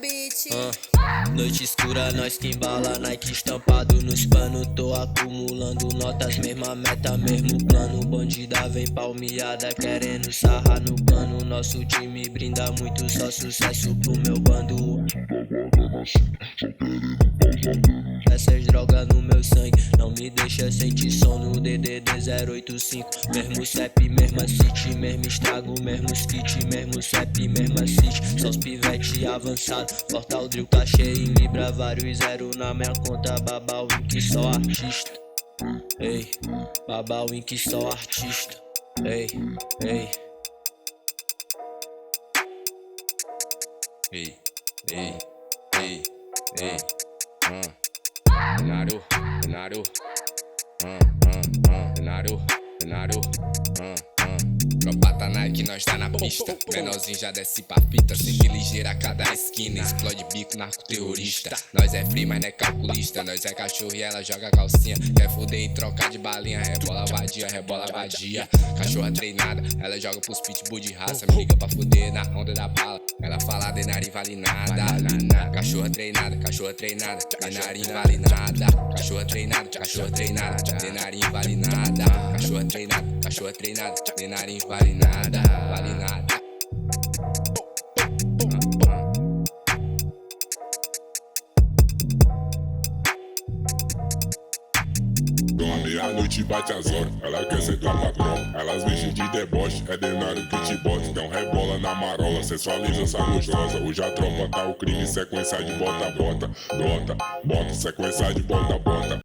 beat. Noite escura, nós que embala, Nike estampado nos pano. Tô acumulando notas, mesma meta, mesmo plano. Bandida vem palmeada, querendo sarrar no cano. Nosso time brinda muito, só sucesso pro meu bando. Essas drogas no meu sangue não me deixa sentir sono. DDD 085, mesmo CEP, mesma city, mesmo estrago, mesmos kit, mesmo CEP, mesma city. Só os pivete avançado, portal drill, cachê em libra, vários zero na minha conta. Babau Inc, só artista. Ei, Babau Inc, só artista. Ei, ei. Ei, ei, ei, ei. Cenário, cenário. Cenário. Tropa tá Nike, nós tá na pista. Menorzinho já desce pra fita. Sempre ligeira a cada esquina. Explode bico, narco-terrorista. Nós é free, mas não é calculista. Nós é cachorro e ela joga calcinha. Quer fuder e trocar de balinha. Rebola vadia, rebola vadia. Cachorra treinada, ela joga pros pitbull de raça. Me liga pra fuder na onda da bala. Ela fala, Denari vale nada. Cachorra treinada, Denari vale nada. Cachorra treinada, Denari vale nada. Cachorra treinada, Denari vale nada, vale nada. Meia-noite bate as horas, ela quer ser tua patrão. Elas mexem de deboche, é denário que te bota. Então rebola na marola, sensualiza essa gostosa. Hoje a tropa tá o crime, sequência de bota, bota, bota, bota, sequência de bota, bota.